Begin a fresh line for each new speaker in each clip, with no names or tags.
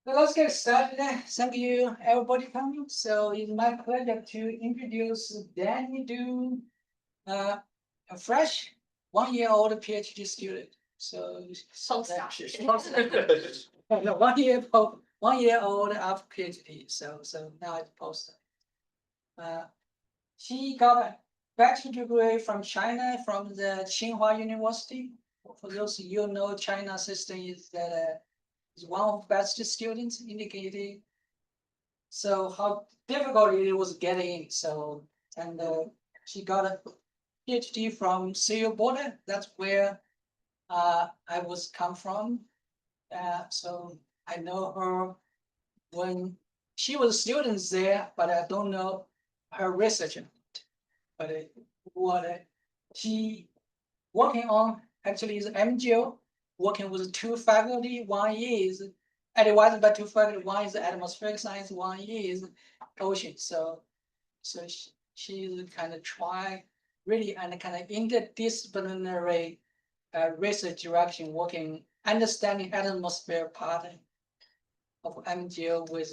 Well, let's get started. Thank you, everybody coming. So it's my pleasure to introduce Danni Do, a fresh 1-year-old PhD student. So no, 1 year old after PhD. So now it's postdoc. She got a bachelor degree from China from the Tsinghua University. For those of you know, China system is that is one of the best students indicated. So how difficult it was getting in. So and she got a PhD from Sierra Border. That's where I was come from. So I know her when she was a student there, but I don't know her research. But what she working on actually is MGO, working with 2 faculty. One is advised by 2 faculty. One is atmospheric science. One is ocean. So she's kind of try really and kind of interdisciplinary research direction, working understanding atmosphere part of MGO with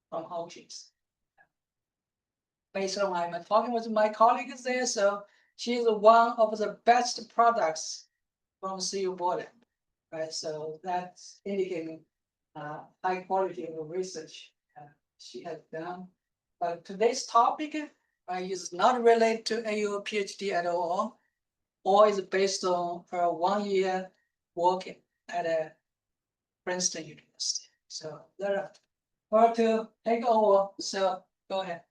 from oceans. Based on I'm talking with my colleagues there, so she's one of the best products from CU Border, right? So that's indicating high quality of research she has done. But today's topic is not related to AU PhD at all, or is based on her 1 year work at Princeton University. So there are to take over. So go ahead.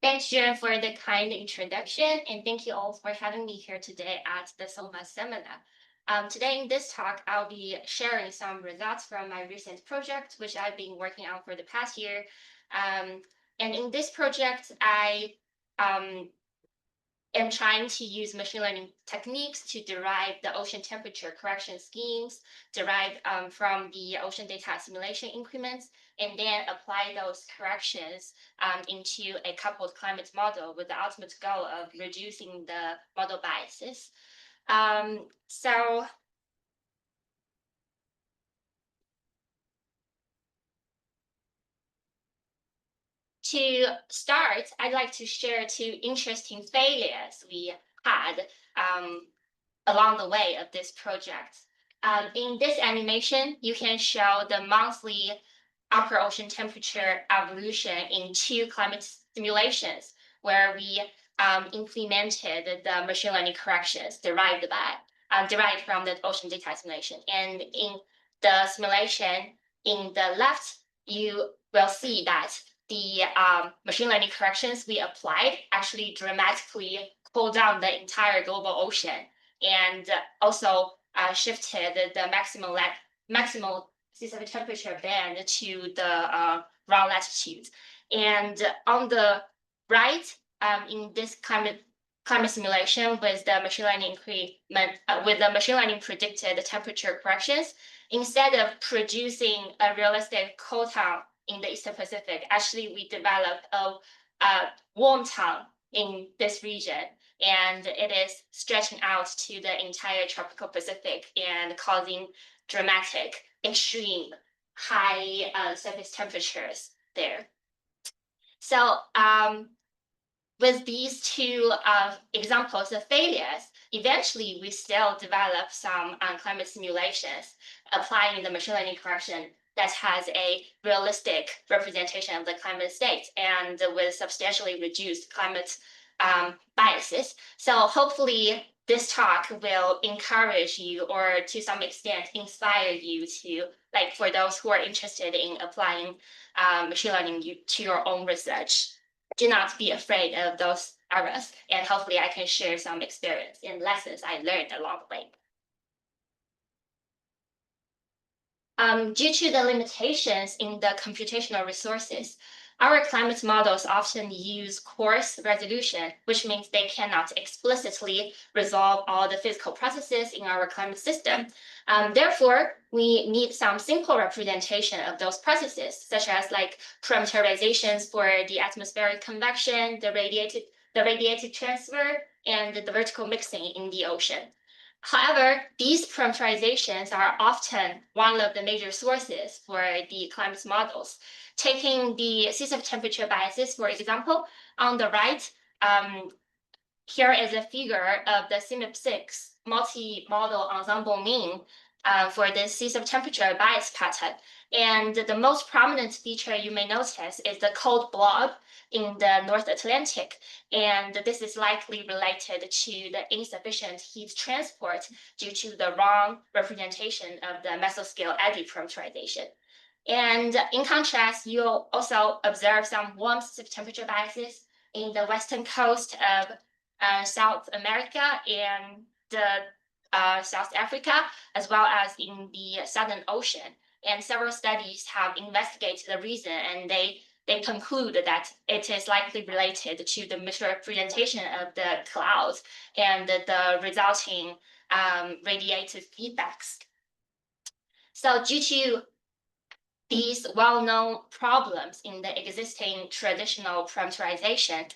Thanks, Jen, for the kind introduction, and thank you all for having me here today at the SoMAS seminar. Today in this talk, I'll be sharing some results from my recent project, which I've been working on for the past year. And in this project, I am trying to use machine learning techniques to derive the ocean temperature correction schemes derived from the ocean data assimilation increments, and then apply those corrections into a coupled climate model with the ultimate goal of reducing the model biases. So to start, I'd like to share 2 interesting failures we had along the way of this project. In this animation, you can show the monthly upper ocean temperature evolution in 2 climate simulations, where we implemented the machine learning corrections derived from the ocean data assimilation. And in the simulation, in the left, you will see that the machine learning corrections we applied actually dramatically cooled down the entire global ocean, and also shifted the maximal sea surface temperature band to the wrong latitude. And on the right, in this climate simulation with the machine learning predicted temperature corrections, instead of producing a realistic cold town in the Eastern Pacific, actually we developed a warm town in this region, and it is stretching out to the entire tropical Pacific and causing dramatic, extreme, high surface temperatures there. So with these 2 examples of failures, eventually we still develop some climate simulations applying the machine learning correction that has a realistic representation of the climate state and with substantially reduced climate biases. So hopefully this talk will encourage you, or to some extent inspire you to, like, for those who are interested in applying machine learning to your own research, do not be afraid of those errors, and hopefully I can share some experience and lessons I learned along the way. Due to the limitations in the computational resources, our climate models often use coarse resolution, which means they cannot explicitly resolve all the physical processes in our climate system. Therefore, we need some simple representation of those processes, such as like parameterizations for the atmospheric convection, the radiated transfer, and the vertical mixing in the ocean. However, these parameterizations are often one of the major sources for the climate models. Taking the seasonal temperature biases, for example, on the right, here is a figure of the CMIP6 multi-model ensemble mean for the seasonal temperature bias pattern. And the most prominent feature you may notice is the cold blob in the North Atlantic. And this is likely related to the insufficient heat transport due to the wrong representation of the mesoscale eddy parameterization. And in contrast, you'll also observe some warm temperature biases in the western coast of South America and South Africa, as well as in the Southern Ocean. And several studies have investigated the reason, and they conclude that it is likely related to the misrepresentation of the clouds and the resulting radiative feedbacks. So due to these well-known problems in the existing traditional parameterization,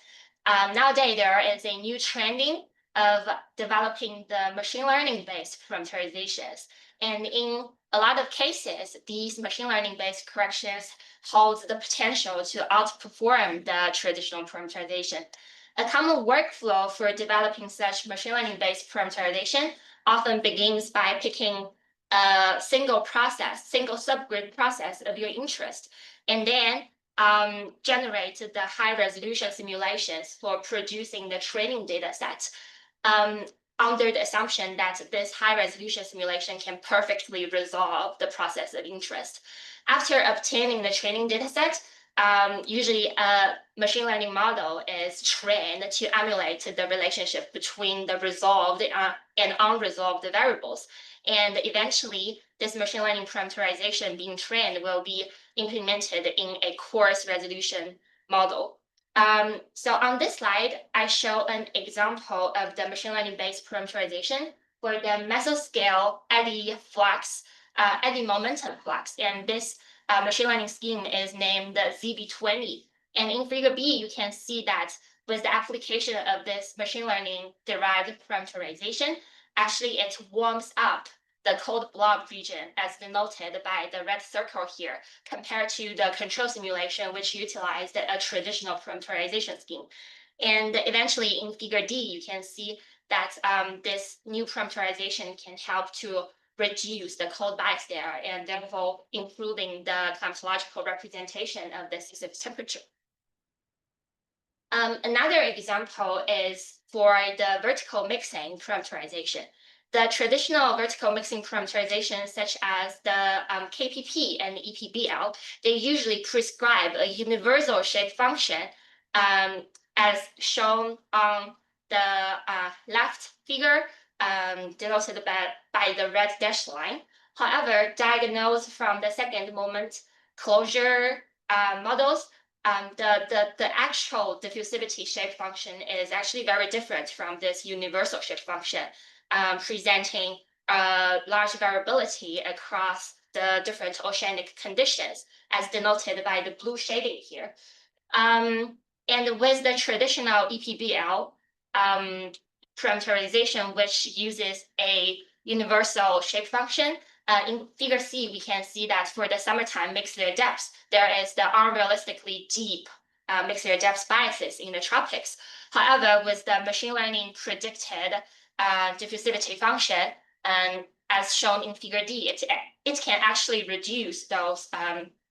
nowadays there is a new trending of developing the machine learning-based parameterizations. And in a lot of cases, these machine learning-based corrections hold the potential to outperform the traditional parameterization. A common workflow for developing such machine learning-based parameterization often begins by picking a single subgrid process of your interest, and then generate the high resolution simulations for producing the training data set under the assumption that this high resolution simulation can perfectly resolve the process of interest. After obtaining the training data set, usually a machine learning model is trained to emulate the relationship between the resolved and unresolved variables. And eventually, this machine learning parameterization being trained will be implemented in a coarse resolution model. So on this slide, I show an example of the machine learning-based parameterization for the mesoscale eddy flux, eddy momentum flux. And this machine learning scheme is named ZB20. And in figure B, you can see that with the application of this machine learning derived parameterization, actually it warms up the cold blob region as denoted by the red circle here, compared to the control simulation, which utilized a traditional parameterization scheme. And eventually in figure D, you can see that this new parameterization can help to reduce the cold bias there and therefore improving the climatological representation of the seasonal temperature. Another example is for the vertical mixing parameterization. The traditional vertical mixing parameterization, such as the KPP and EPBL, they usually prescribe a universal shape function as shown on the left figure, denoted by the red dashed line. However, diagnosed from the second moment closure models, the actual diffusivity shape function is actually very different from this universal shape function, presenting large variability across the different oceanic conditions, as denoted by the blue shading here. And with the traditional EPBL parameterization, which uses a universal shape function, in figure C, we can see that for the summertime mixed layer depths, there is the unrealistically deep mixed layer depth biases in the tropics. However, with the machine learning predicted diffusivity function, and as shown in figure D, it can actually reduce those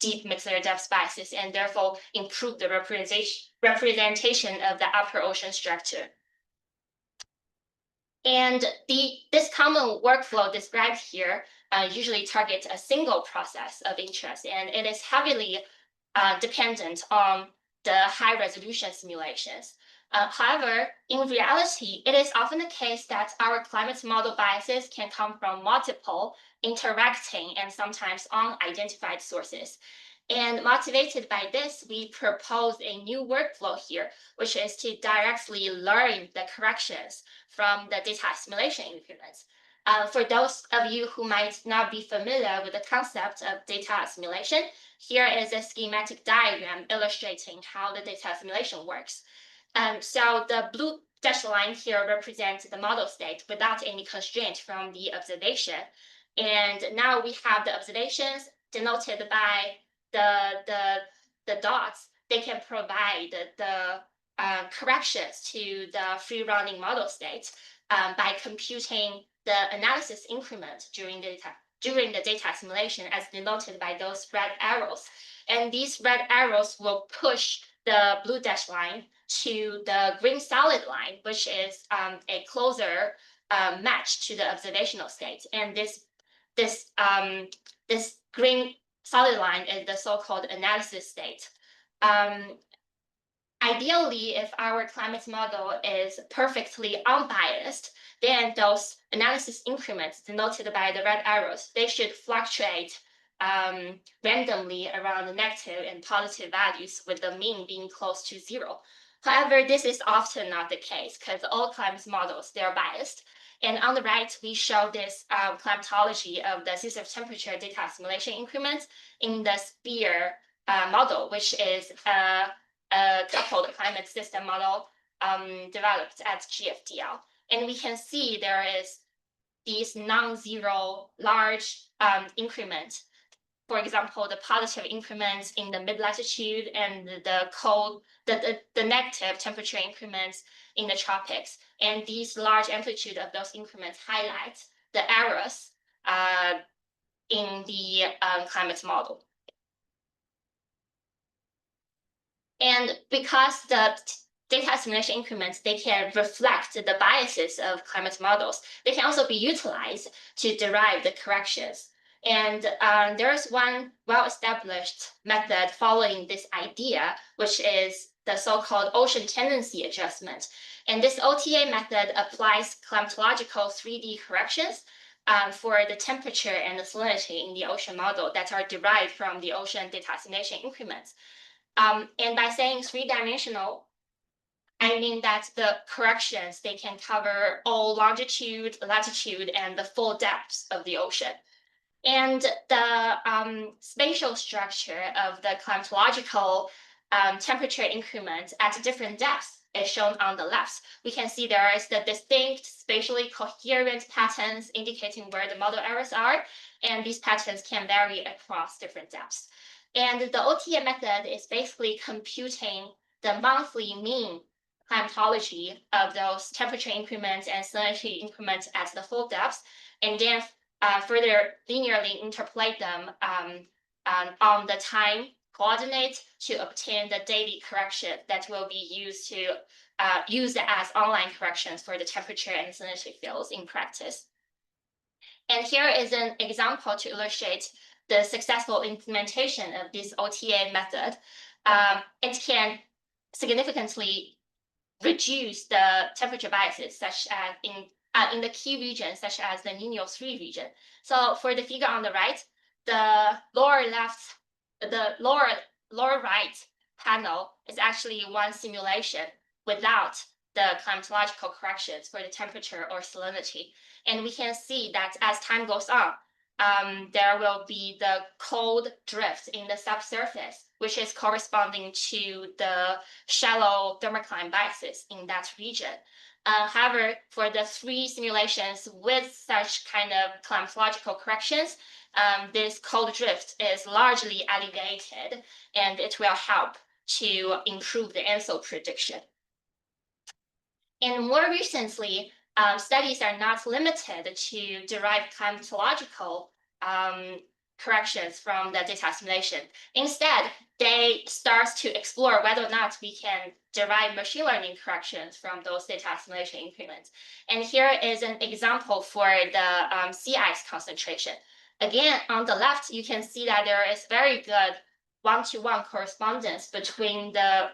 deep mixed layer depth biases and therefore improve the representation of the upper ocean structure. And this common workflow described here usually targets a single process of interest, and it is heavily dependent on the high resolution simulations. However, in reality, it is often the case that our climate model biases can come from multiple interacting and sometimes unidentified sources. And motivated by this, we propose a new workflow here, which is to directly learn the corrections from the data assimilation increments. For those of you who might not be familiar with the concept of data assimilation, here is a schematic diagram illustrating how the data assimilation works. So the blue dashed line here represents the model state without any constraint from the observation. And now we have the observations denoted by the dots. They can provide the corrections to the free running model state by computing the analysis increment during the data assimilation, as denoted by those red arrows. And these red arrows will push the blue dashed line to the green solid line, which is a closer match to the observational state. And this green solid line is the so-called analysis state. Ideally, if our climate model is perfectly unbiased, then those analysis increments denoted by the red arrows, they should fluctuate randomly around the negative and positive values, with the mean being close to 0. However, this is often not the case because all climate models, they're biased. And on the right, we show this climatology of the system temperature data assimilation increments in the SPEAR model, which is a coupled climate system model developed at GFDL. And we can see there is these non-zero large increments. For example, the positive increments in the mid-latitude and the negative temperature increments in the tropics. And these large amplitude of those increments highlight the errors in the climate model. And because the data assimilation increments, they can reflect the biases of climate models, they can also be utilized to derive the corrections. And there's one well-established method following this idea, which is the so-called ocean tendency adjustment. And this OTA method applies climatological 3D corrections for the temperature and the salinity in the ocean model that are derived from the ocean data assimilation increments. And by saying three-dimensional, I mean that the corrections, they can cover all longitude, latitude, and the full depths of the ocean. And the spatial structure of the climatological temperature increment at different depths is shown on the left. We can see there is the distinct spatially coherent patterns indicating where the model errors are, and these patterns can vary across different depths. And the OTA method is basically computing the monthly mean climatology of those temperature increments and salinity increments at the full depths, and then further linearly interpolate them on the time coordinate to obtain the daily correction that will be used as online corrections for the temperature and salinity fields in practice. And here is an example to illustrate the successful implementation of this OTA method. It can significantly reduce the temperature biases, such as in the key regions, such as the Nino 3 region. So for the figure on the right, the lower right panel is actually one simulation without the climatological corrections for the temperature or salinity. And we can see that as time goes on, there will be the cold drift in the subsurface, which is corresponding to the shallow thermocline biases in that region. However, for the 3 simulations with such kind of climatological corrections, this cold drift is largely alleviated, and it will help to improve the ENSO prediction. And more recently, studies are not limited to derive climatological corrections from the data assimilation. Instead, they start to explore whether or not we can derive machine learning corrections from those data assimilation increments. And here is an example for the sea ice concentration. Again, on the left, you can see that there is very good one-to-one correspondence between the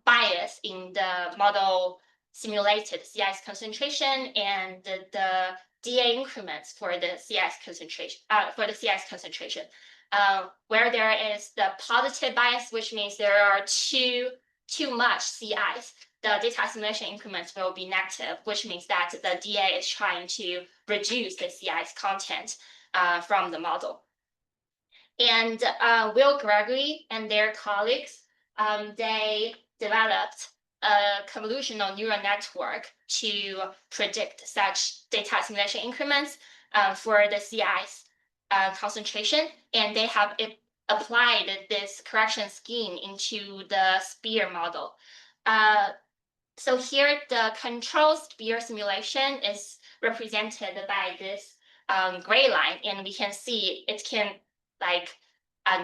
bias in the model simulated sea ice concentration and the DA increments for the sea ice concentration, where there is the positive bias, which means there are too much sea ice. The data assimilation increments will be negative, which means that the DA is trying to reduce the sea ice content from the model. And Will Gregory and their colleagues, they developed a convolutional neural network to predict such data assimilation increments for the sea ice concentration, and they have applied this correction scheme into the SPEAR model. So here the control SPEAR simulation is represented by this gray line, and we can see it can like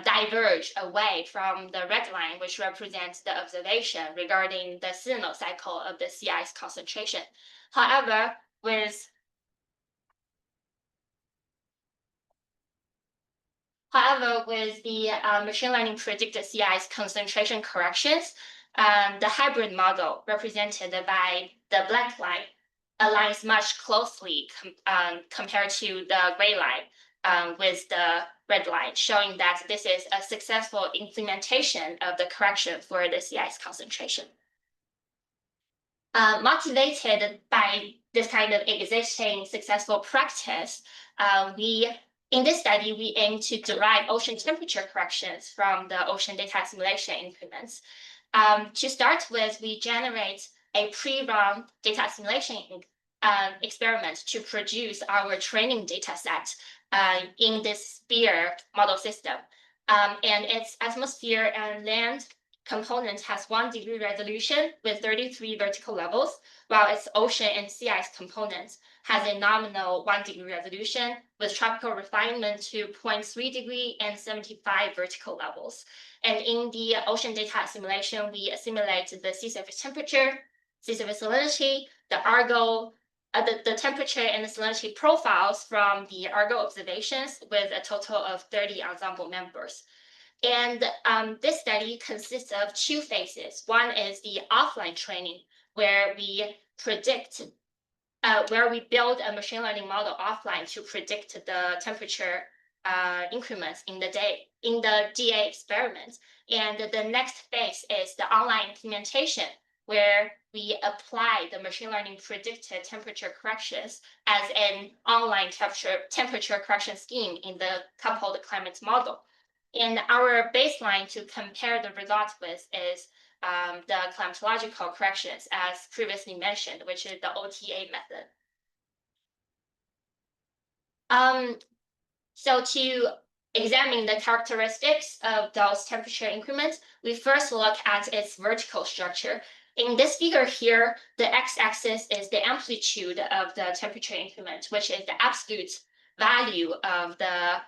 diverge away from the red line, which represents the observation regarding the seasonal cycle of the sea ice concentration. However, with the machine learning predicted sea ice concentration corrections, the hybrid model represented by the black line aligns much closely compared to the gray line with the red line, showing that this is a successful implementation of the correction for the sea ice concentration. Motivated by this kind of existing successful practice, in this study, we aim to derive ocean temperature corrections from the ocean data assimilation increments. To start with, we generate a pre-run data assimilation experiment to produce our training data set in this SPEAR model system. And its atmosphere and land component has 1 degree resolution with 33 vertical levels, while its ocean and sea ice component has a nominal 1 degree resolution with tropical refinement to 0.3 degree and 75 vertical levels. And in the ocean data assimilation, we assimilate the sea surface temperature, sea surface salinity, the Argo, the temperature and the salinity profiles from the Argo observations with a total of 30 ensemble members. And this study consists of 2 phases. One is the offline training, where we predict, where we build a machine learning model offline to predict the temperature increments in the DA experiment. And the next phase is the online implementation, where we apply the machine learning predicted temperature corrections as an online temperature correction scheme in the coupled climate model. And our baseline to compare the results with is the climatological corrections, as previously mentioned, which is the OTA method. So to examine the characteristics of those temperature increments, we first look at its vertical structure. In this figure here, the x-axis is the amplitude of the temperature increment, which is the absolute value of the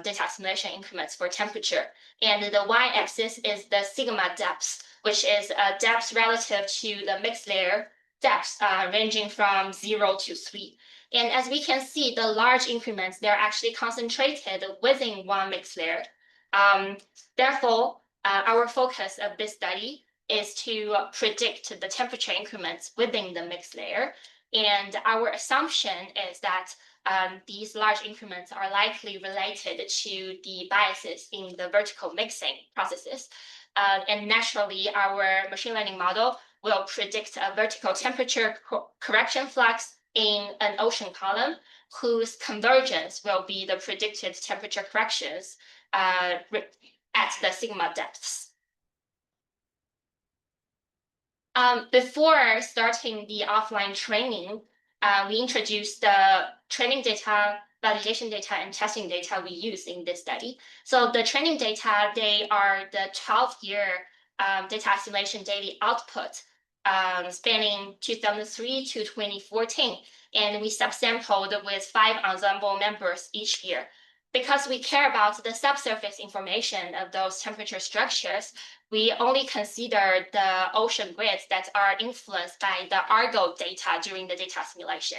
data assimilation increments for temperature. And the y-axis is the sigma depth, which is a depth relative to the mixed layer depth ranging from 0 to 3. And as we can see, the large increments, they're actually concentrated within one mixed layer. Therefore, our focus of this study is to predict the temperature increments within the mixed layer. And our assumption is that these large increments are likely related to the biases in the vertical mixing processes. And naturally, our machine learning model will predict a vertical temperature correction flux in an ocean column, whose convergence will be the predicted temperature corrections at the sigma depths. Before starting the offline training, we introduced the training data, validation data, and testing data we use in this study. So the training data, they are the 12-year data assimilation daily output spanning 2003 to 2014. And we subsampled with 5 ensemble members each year. Because we care about the subsurface information of those temperature structures, we only consider the ocean grids that are influenced by the Argo data during the data assimilation.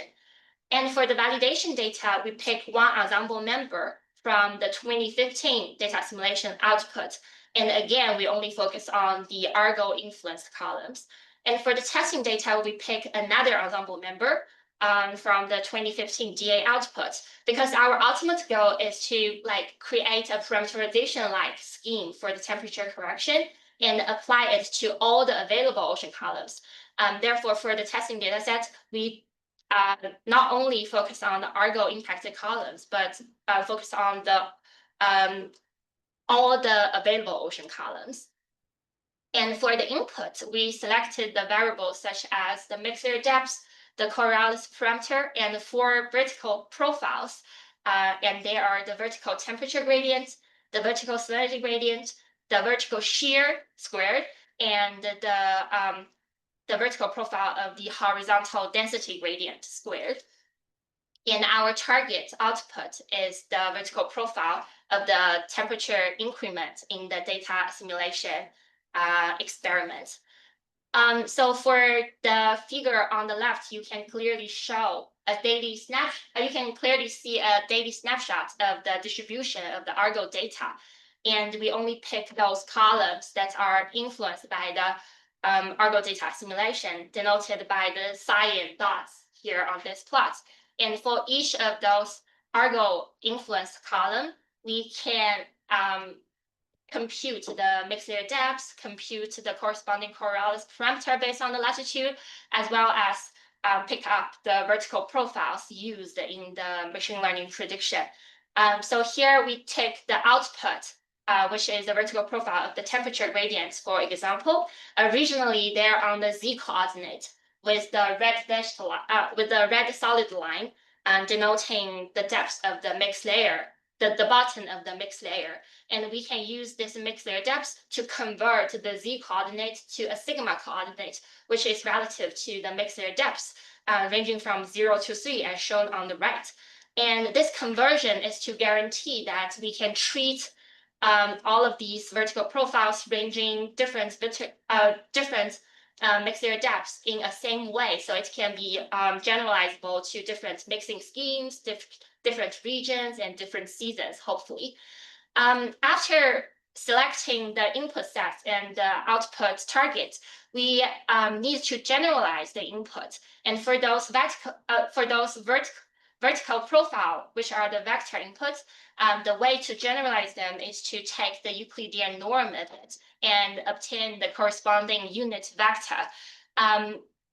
And for the validation data, we pick 1 ensemble member from the 2015 data assimilation output. And again, we only focus on the Argo influenced columns. And for the testing data, we pick another ensemble member from the 2015 DA output, because our ultimate goal is to create a parameterization-like scheme for the temperature correction and apply it to all the available ocean columns. Therefore, for the testing data set, we not only focus on the Argo impacted columns, but focus on the all the available ocean columns. And for the input, we selected the variables such as the mixture depth, the Coriolis parameter, and 4 vertical profiles. And they are the vertical temperature gradient, the vertical salinity gradient, the vertical shear squared, and the vertical profile of the horizontal density gradient squared. And our target output is the vertical profile of the temperature increment in the data assimilation experiment. So for the figure on the left, you can clearly show a daily you can clearly see a daily snapshot of the distribution of the Argo data. And we only pick those columns that are influenced by the Argo data assimilation, denoted by the cyan dots here on this plot. And for each of those Argo influenced column, we can compute the mixed layer depth, compute the corresponding Coriolis parameter based on the latitude, as well as pick up the vertical profiles used in the machine learning prediction. So here we take the output, which is the vertical profile of the temperature gradients, for example. Originally, they're on the z coordinate with the red solid line denoting the depth of the mixed layer, the bottom of the mixed layer. And we can use this mixed layer depth to convert the z coordinate to a sigma coordinate, which is relative to the mixed layer depth, ranging from 0 to 3, as shown on the right. And this conversion is to guarantee that we can treat all of these vertical profiles ranging different mixed layer depths in a same way, so it can be generalizable to different mixing schemes, different regions, and different seasons, hopefully. After selecting the input sets and the output target, we need to generalize the input. And for those vertical profile, which are the vector inputs, the way to generalize them is to take the Euclidean norm of it and obtain the corresponding unit vector.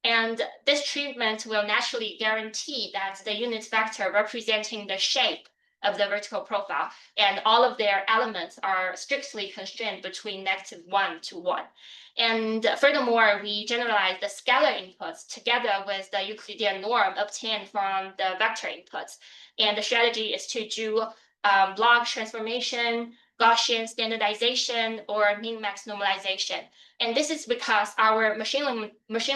And this treatment will naturally guarantee that the unit vector representing the shape of the vertical profile and all of their elements are strictly constrained between -1 to 1. And furthermore, we generalize the scalar inputs together with the Euclidean norm obtained from the vector inputs. And the strategy is to do log transformation, Gaussian standardization, or min-max normalization. And this is because our machine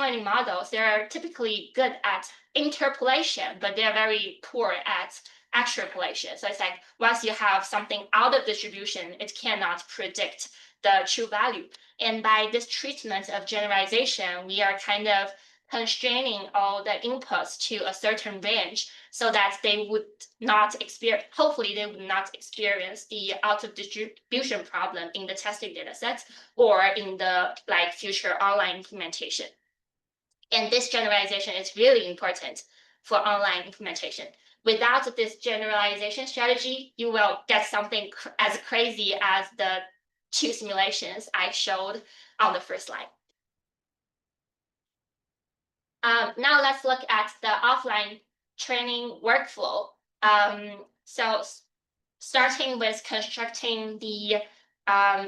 learning models, they're typically good at interpolation, but they're very poor at extrapolation. So it's like once you have something out of distribution, it cannot predict the true value. And by this treatment of generalization, we are kind of constraining all the inputs to a certain range so that they would not experience, hopefully they would not experience the out of distribution problem in the testing data sets or in the future online implementation. And this generalization is really important for online implementation. Without this generalization strategy, you will get something as crazy as the 2 simulations I showed on the first slide. Now let's look at the offline training workflow. So starting with constructing the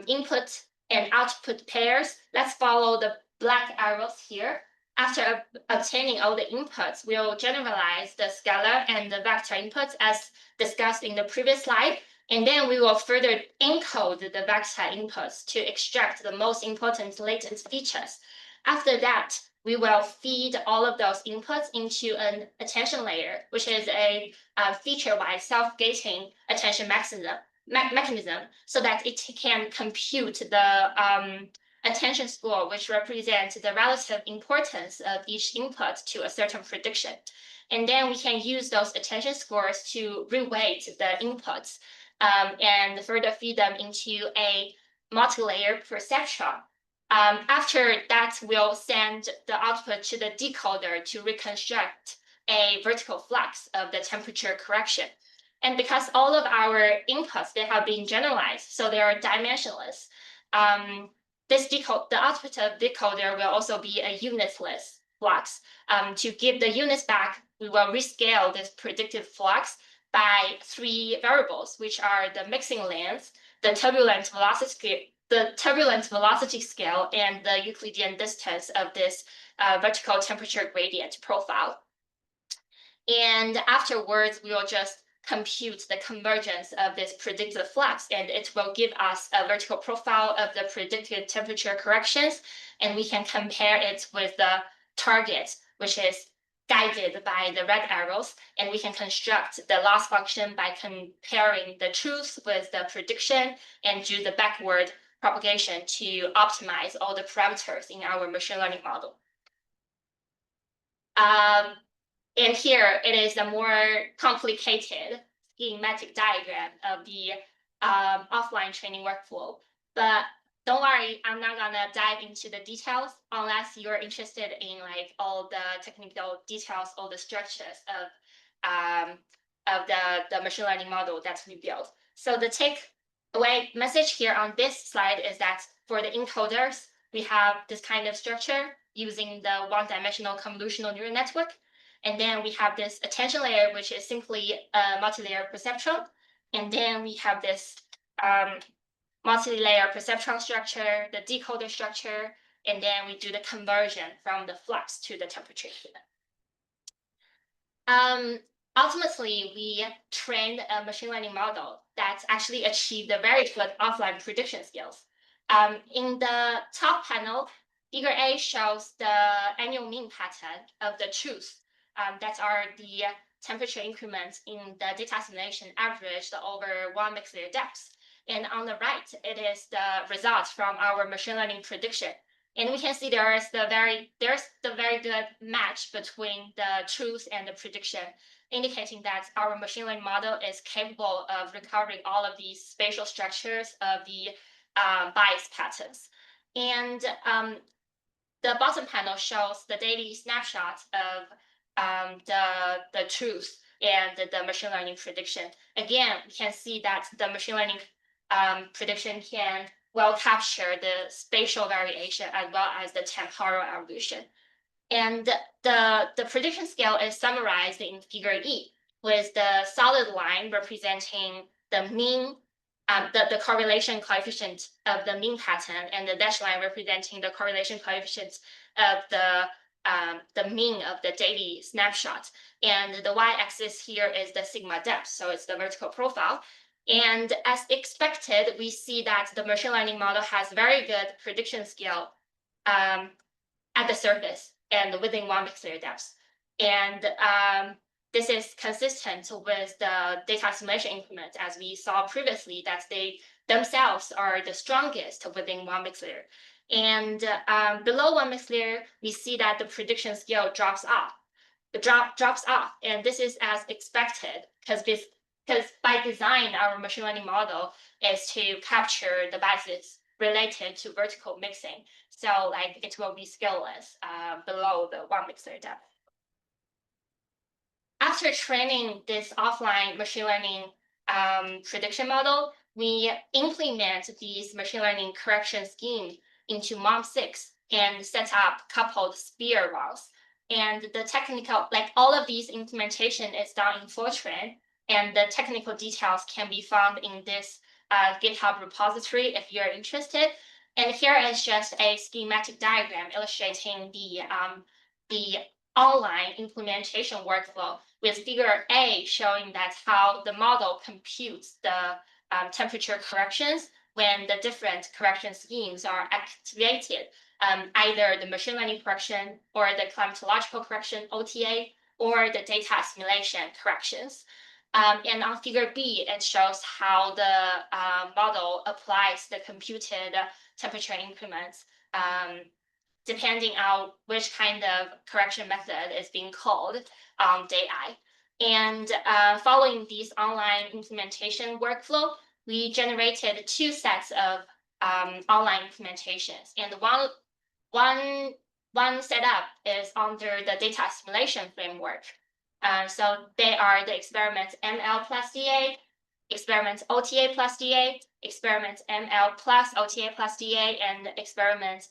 input and output pairs, let's follow the black arrows here. After obtaining all the inputs, we'll generalize the scalar and the vector inputs as discussed in the previous slide. And then we will further encode the vector inputs to extract the most important latent features. After that, we will feed all of those inputs into an attention layer, which is a feature-wise self-gating attention mechanism, so that it can compute the attention score, which represents the relative importance of each input to a certain prediction. And then we can use those attention scores to reweight the inputs and further feed them into a multi-layer perceptron. After that, we'll send the output to the decoder to reconstruct a vertical flux of the temperature correction. And because all of our inputs, they have been generalized, so they are dimensionless, the output of decoder will also be a unitless flux. To give the units back, we will rescale this predicted flux by 3 variables, which are the mixing length, the turbulent the turbulent velocity scale and the Euclidean distance of this vertical temperature gradient profile. And afterwards, we will just compute the convergence of this predicted flux, and it will give us a vertical profile of the predicted temperature corrections, and we can compare it with the target, which is guided by the red arrows, and we can construct the loss function by comparing the truth with the prediction and do the backward propagation to optimize all the parameters in our machine learning model. And here it is a more complicated schematic diagram of the offline training workflow. But don't worry, I'm not gonna dive into the details unless you're interested in like all the technical details, all the structures of the machine learning model that we built. So the takeaway message here on this slide is that for the encoders, we have this kind of structure using the one-dimensional convolutional neural network. And then we have this attention layer, which is simply a multi-layer perceptron. And then we have this multi-layer perceptron structure, the decoder structure, and then we do the conversion from the flux to the temperature. Ultimately, we trained a machine learning model that actually achieved a very good offline prediction skills. In the top panel, figure A shows the annual mean pattern of the truth. That are the temperature increments in the data assimilation averaged over 1 mixed layer depth. And on the right, it is the results from our machine learning prediction. And we can see there's the very good match between the truth and the prediction, indicating that our machine learning model is capable of recovering all of these spatial structures of the bias patterns. And the bottom panel shows the daily snapshot of the truth and the machine learning prediction. Again, we can see that the machine learning prediction can well capture the spatial variation as well as the temporal evolution. And the prediction scale is summarized in figure E, with the solid line representing the mean, the correlation coefficient of the mean pattern, and the dashed line representing the correlation coefficient of the mean of the daily snapshot. And the y-axis here is the sigma depth, so it's the vertical profile. And as expected, we see that the machine learning model has very good prediction skill at the surface and within 1 mixed layer depth. And this is consistent with the data assimilation increment, as we saw previously, that they themselves are the strongest within 1 mixed layer. And below 1 mixed layer, we see that the prediction scale drops off. Drops off, and this is as expected because by design, our machine learning model is to capture the biases related to vertical mixing. So like it will be scaleless below the 1 mixed layer depth. After training this offline machine learning prediction model, we implement these machine learning correction schemes into MOM6 and set up coupled SPEAR routes. And the technical, like all of these implementation is done in Fortran, and the technical details can be found in this GitHub repository if you're interested. And here is just a schematic diagram illustrating the online implementation workflow, with figure A showing that how the model computes the temperature corrections when the different correction schemes are activated, either the machine learning correction or the climatological correction, OTA, or the data assimilation corrections. And on figure B, it shows how the model applies the computed temperature increments depending on which kind of correction method is being called on day I. And following these online implementation workflow, we generated 2 sets of online implementations. And one setup is under the data assimilation framework. So they are the experiments ML plus DA, experiments OTA plus DA, experiments ML plus OTA plus DA, and experiments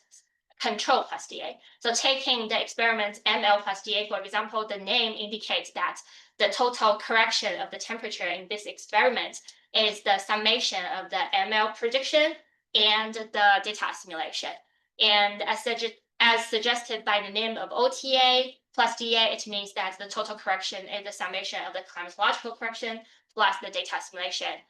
control plus DA. So taking the experiment ML plus DA, for example, the name indicates that the total correction of the temperature in this experiment is the summation of the ML prediction and the data assimilation. And as suggested by the name of OTA plus DA, it means that the total correction is the summation of the climatological correction plus the data assimilation.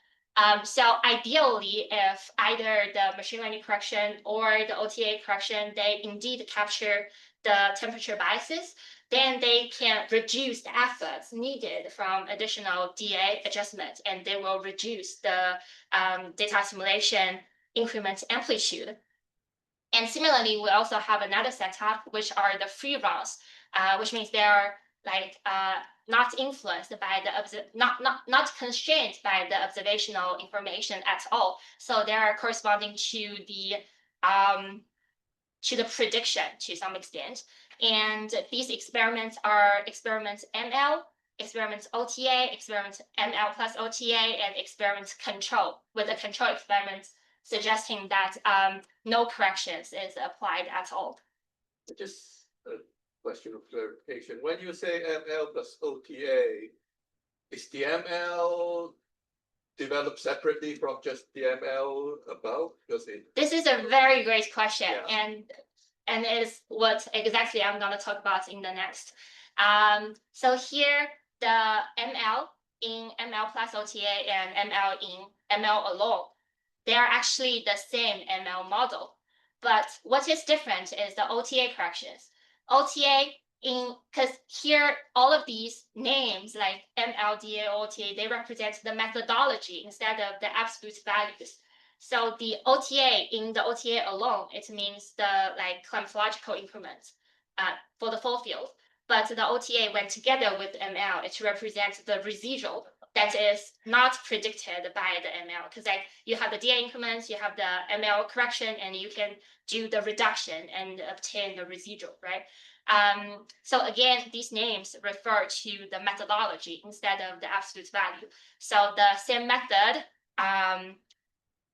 So ideally, if either the machine learning correction or the OTA correction, they indeed capture the temperature biases, then they can reduce the efforts needed from additional DA adjustment, and they will reduce the data assimilation increment amplitude. And similarly, we also have another setup, which are the free runs, which means they are like not influenced by the not constrained by the observational information at all. So they are corresponding to the prediction to some extent. And these experiments are experiments ML, experiments OTA, experiments ML plus OTA, and experiments control, with the control experiments suggesting that no corrections is applied at all.
Just a question of clarification. When you say ML plus OTA, is the ML developed separately from just the ML above?
This is a very great question,
Yeah.
and is what exactly I'm going to talk about in the next. So here, the ML in ML plus OTA and ML in ML alone, they are actually the same ML model. But what is different is the OTA corrections. OTA because here, all of these names like ML, DA, OTA, they represent the methodology instead of the absolute values. So the OTA, in the OTA alone, it means the climatological increments for the full field. But the OTA, when together with ML, it represents the residual that is not predicted by the ML. Because you have the DA increments, you have the ML correction, and you can do the reduction and obtain the residual, right? So again, these names refer to the methodology instead of the absolute value. So the same method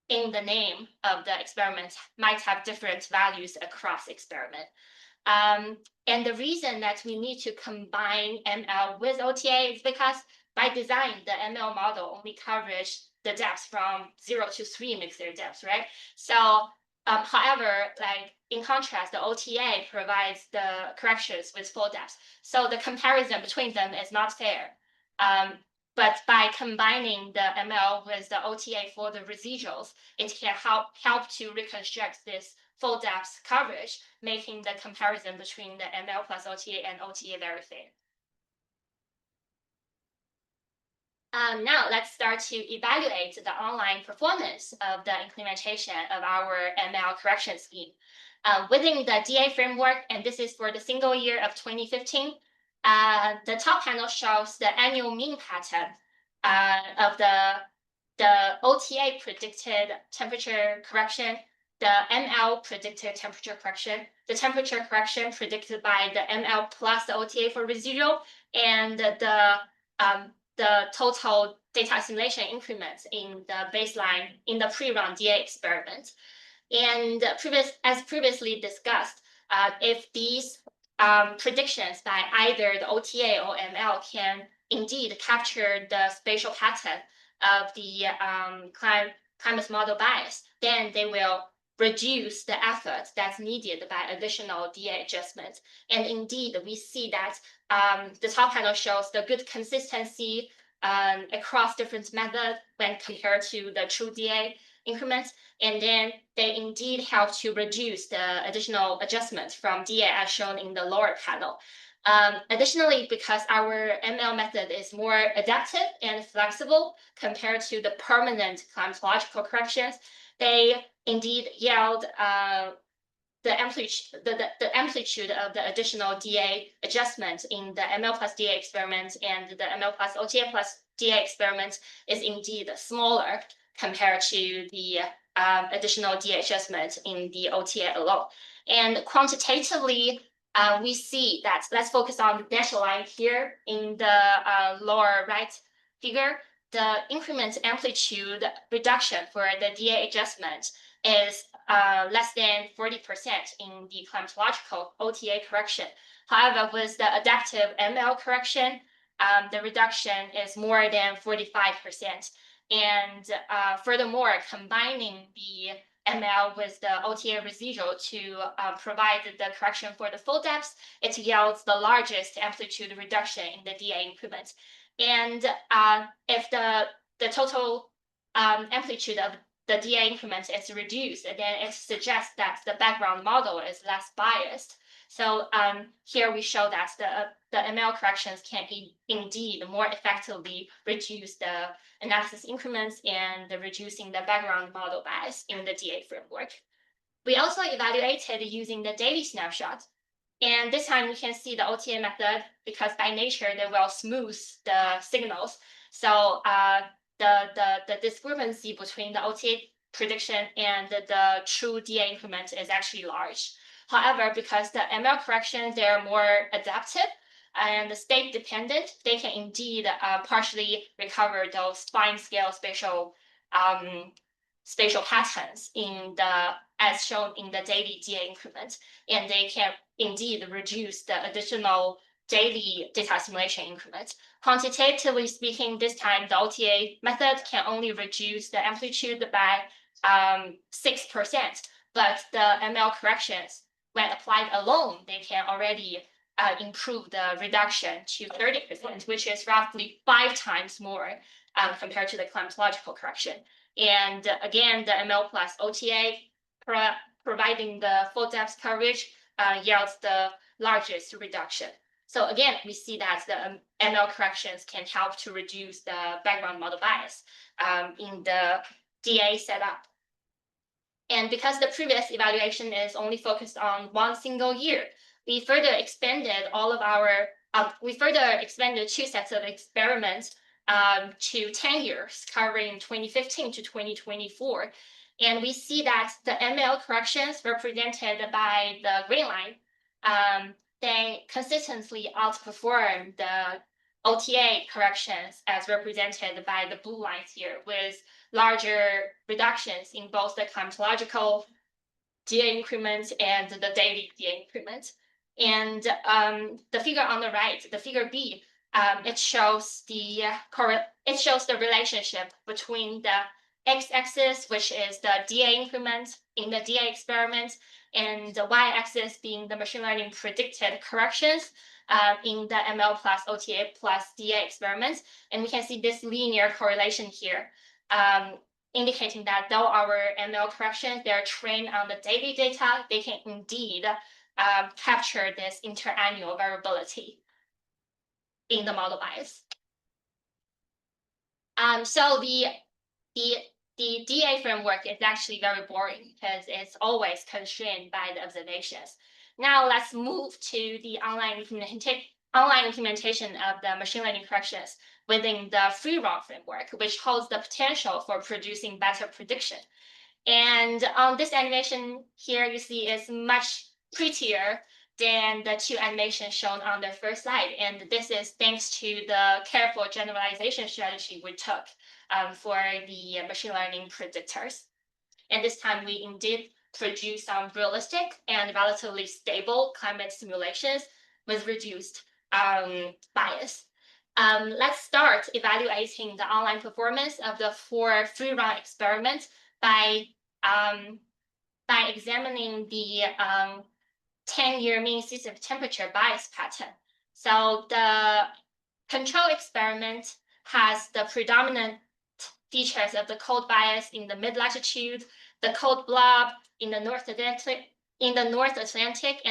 in the name of the experiment might have different values across experiment. And the reason that we need to combine ML with OTA is because by design, the ML model only covers the depths from 0 to 3 mixer depths, right? So, however, in contrast, the OTA provides the corrections with full depths. So the comparison between them is not fair. But by combining the ML with the OTA for the residuals, it can help to reconstruct this full depth coverage, making the comparison between the ML plus OTA and OTA very fair. Now let's start to evaluate the online performance of the implementation of our ML correction scheme. Within the DA framework, and this is for the single year of 2015, the top panel shows the annual mean pattern of the OTA predicted temperature correction, the ML predicted temperature correction, the temperature correction predicted by the ML plus the OTA for residual, and the total data assimilation increments in the baseline in the pre-run DA experiment. And as previously discussed, if these predictions by either the OTA or ML can indeed capture the spatial pattern of the climate model bias, then they will reduce the effort that's needed by additional DA adjustments. And indeed, we see that the top panel shows the good consistency across different methods when compared to the true DA increments. And then they indeed help to reduce the additional adjustments from DA as shown in the lower panel. Additionally, because our ML method is more adaptive and flexible compared to the permanent climatological corrections, they indeed yield the amplitude of the additional DA adjustment in the ML plus DA experiment and the ML plus OTA plus DA experiment is indeed smaller compared to the additional DA adjustment in the OTA alone. And quantitatively, we see that, let's focus on the dashed line here in the lower right figure. The increment amplitude reduction for the DA adjustment is less than 40% in the climatological OTA correction. However, with the adaptive ML correction, the reduction is more than 45%. And furthermore, combining the ML with the OTA residual to provide the correction for the full depth, it yields the largest amplitude reduction in the DA increment. And if the total amplitude of the DA increment is reduced, then it suggests that the background model is less biased. So here we show that the ML corrections can indeed more effectively reduce the analysis increments and reducing the background model bias in the DA framework. We also evaluated using the daily snapshot. And this time we can see the OTA method, because by nature they will smooth the signals. So the discrepancy between the OTA prediction and the true DA increment is actually large. However, because the ML corrections, they're more adaptive and state dependent, they can indeed partially recover those fine scale spatial patterns as shown in the daily DA increment, and they can indeed reduce the additional daily data assimilation increment. Quantitatively speaking, this time the OTA method can only reduce the amplitude by 6%, but the ML corrections, when applied alone, they can already improve the reduction to 30%, which is roughly 5 times more compared to the climatological correction. And again, the ML plus OTA providing the full depth coverage yields the largest reduction. So again, we see that the ML corrections can help to reduce the background model bias in the DA setup. And because the previous evaluation is only focused on one single year, we further expanded two sets of experiments to 10 years, covering 2015 to 2024. And we see that the ML corrections represented by the green line, they consistently outperform the OTA corrections as represented by the blue lines here, with larger reductions in both the climatological DA increment and the daily DA increment. And the figure on the right, the figure B, it shows the relationship between the x-axis, which is the DA increment in the DA experiment, and the y-axis being the machine learning predicted corrections in the ML plus OTA plus DA experiments. And we can see this linear correlation here, indicating that though our ML corrections, they're trained on the daily data, they can indeed capture this interannual variability in the model bias. So the DA framework is actually very boring because it's always constrained by the observations. Now let's move to the online implementation of the machine learning corrections within the free-run framework, which holds the potential for producing better prediction. And on this animation here, you see is much prettier than the two animations shown on the first slide. And this is thanks to the careful generalization strategy we took for the machine learning predictors. And this time we indeed produce some realistic and relatively stable climate simulations with reduced bias. Let's start evaluating the online performance of the 4 free-run experiments by examining the 10-year mean seasonal temperature bias pattern. So the control experiment has the predominant features of the cold bias in the mid-latitude, the cold blob in the North Atlantic, and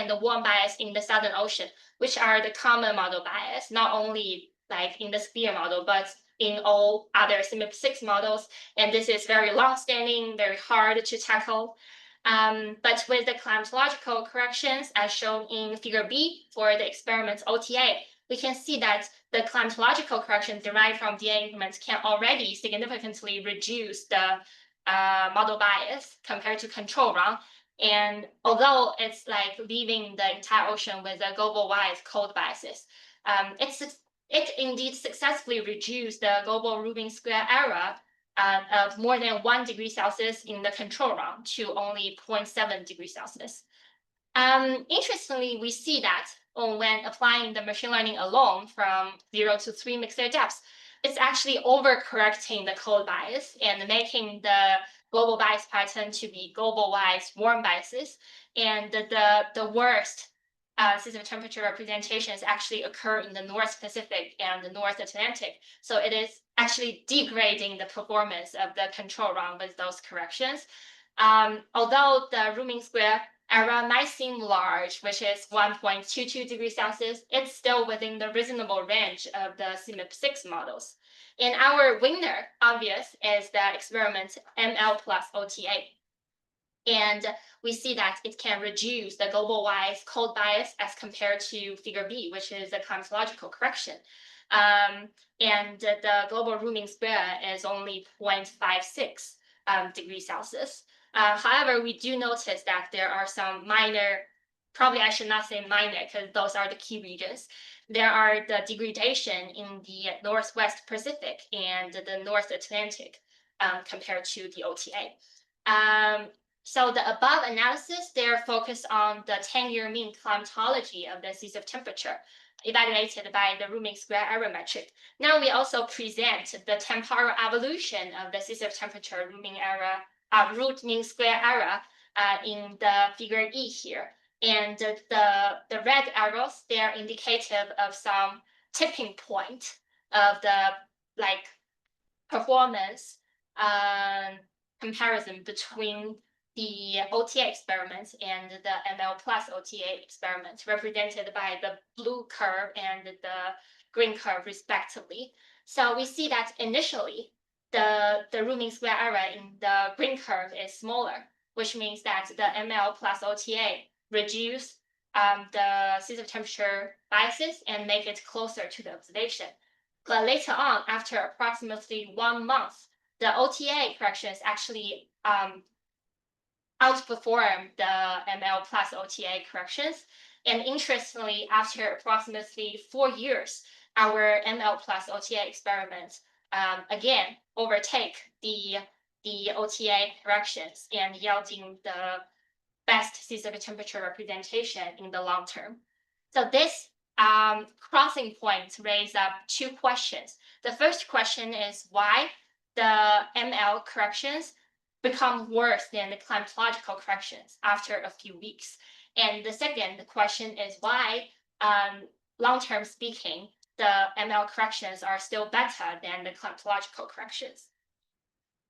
the warm bias in the Southern Ocean, which are the common model bias, not only like in the SPEAR model, but in all other SIMP6 models. And this is very long-standing, very hard to tackle. But with the climatological corrections, as shown in figure B for the experiment's OTA, we can see that the climatological corrections derived from DA increments can already significantly reduce the model bias compared to control run. And although it's like leaving the entire ocean with a global-wide cold biases, it indeed successfully reduced the global Rubin square error of more than 1 degree Celsius in the control run to only 0.7 degrees Celsius. Interestingly, we see that when applying the machine learning alone from 0 to 3 mixer depths, it's actually overcorrecting the cold bias and making the global bias pattern to be global wise warm biases, and the worst system temperature representations actually occur in the North Pacific and the North Atlantic. So it is actually degrading the performance of the control run with those corrections. Although the root mean square error might seem large, which is 1.22 degrees Celsius, it's still within the reasonable range of the CMIP6 models. And our winner, obvious, is the experiment ML plus OTA. And we see that it can reduce the global-wise cold bias as compared to figure B, which is a climatological correction. And the global root mean square is only 0.56 degrees Celsius. However, we do notice that there are some minor, probably I should not say minor, because those are the key regions. There are the degradation in the Northwest Pacific and the North Atlantic compared to the OTA. So the above analysis, they're focused on the 10-year mean climatology of the seas of temperature, evaluated by the root mean square error metric. Now we also present the temporal evolution of the seas of temperature root mean square error in the figure E here. And the red arrows, they are indicative of some tipping point of the performance comparison between the OTA experiment and the ML plus OTA experiment, represented by the blue curve and the green curve respectively. So we see that initially the root mean square error in the green curve is smaller, which means that the ML plus OTA reduce the seas of temperature biases and make it closer to the observation. But later on, after approximately 1 month, the OTA corrections actually outperform the ML plus OTA corrections. And interestingly, after approximately 4 years, our ML plus OTA experiments again overtake the OTA corrections and yielding the best seas of temperature representation in the long term. So this crossing point raise up 2 questions. The first question is why the ML corrections become worse than the climatological corrections after a few weeks. And the second question is why, long-term speaking, the ML corrections are still better than the climatological corrections.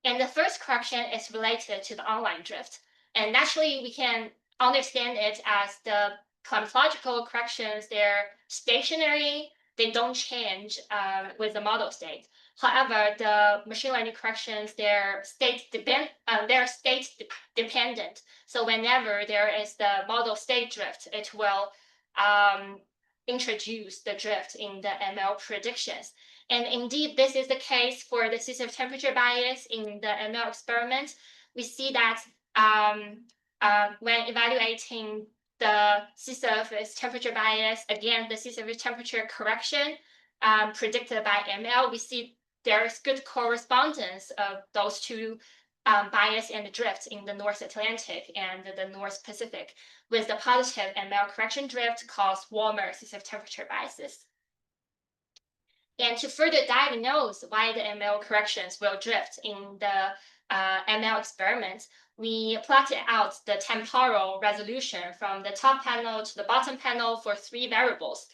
And the first correction is related to the online drift. And naturally, we can understand it as the climatological corrections, they're stationary, they don't change with the model state. However, the machine learning corrections, they're state dependent. So whenever there is the model state drift, it will introduce the drift in the ML predictions. And indeed, this is the case for the seas of temperature bias in the ML experiment. We see that when evaluating the sea surface temperature bias, again, the sea surface temperature correction predicted by ML, we see there is good correspondence of those 2 bias and drift in the North Atlantic and the North Pacific, with the positive ML correction drift cause warmer sea surface temperature biases. And to further diagnose why the ML corrections will drift in the ML experiments, we plotted out the temporal resolution from the top panel to the bottom panel for 3 variables.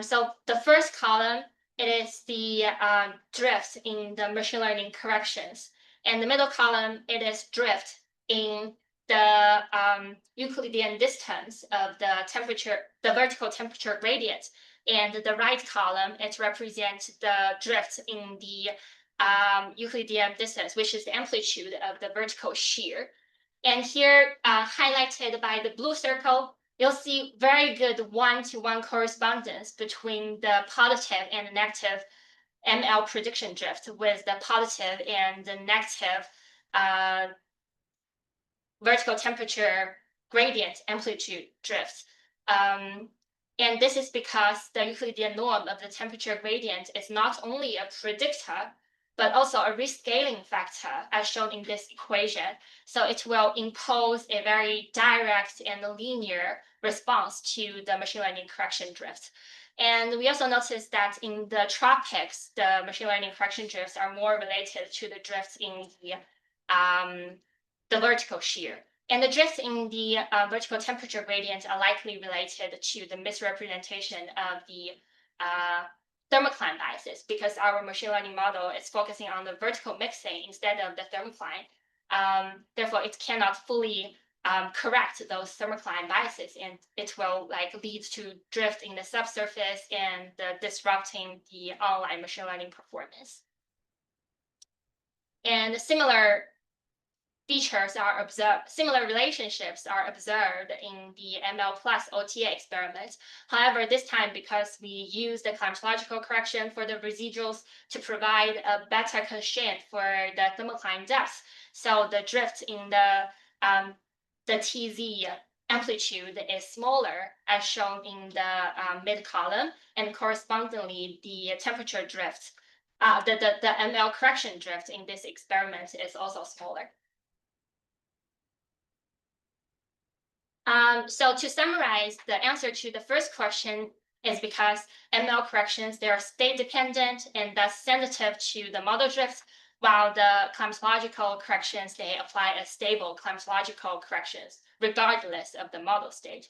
So the first column, it is the drift in the machine learning corrections. And the middle column, it is drift in the Euclidean distance of the vertical temperature gradient. And the right column, it represents the drift in the Euclidean distance, which is the amplitude of the vertical shear. And here, highlighted by the blue circle, you'll see very good 1-to-1 correspondence between the positive and negative ML prediction drift, with the positive and the negative vertical temperature gradient amplitude drift. And this is because the Euclidean norm of the temperature gradient is not only a predictor, but also a rescaling factor, as shown in this equation. So it will impose a very direct and linear response to the machine learning correction drift. And we also noticed that in the tropics, the machine learning correction drifts are more related to the drifts in the the vertical shear. And the drifts in the vertical temperature gradient are likely related to the misrepresentation of the thermocline biases, because our machine learning model is focusing on the vertical mixing instead of the thermocline. Therefore, it cannot fully correct those thermocline biases, and it will lead to drift in the subsurface and disrupting the online machine learning performance. And similar features are observed, similar relationships are observed in the ML plus OTA experiment. However, this time, because we use the climatological correction for the residuals to provide a better constraint for the thermocline depth, so the drift in the TZ amplitude is smaller, as shown in the mid column, and correspondingly, the temperature drift, the ML correction drift in this experiment is also smaller. So to summarize, the answer to the first question is because ML corrections, they are state dependent and thus sensitive to the model drift, while the climatological corrections, they apply a stable climatological corrections regardless of the model state.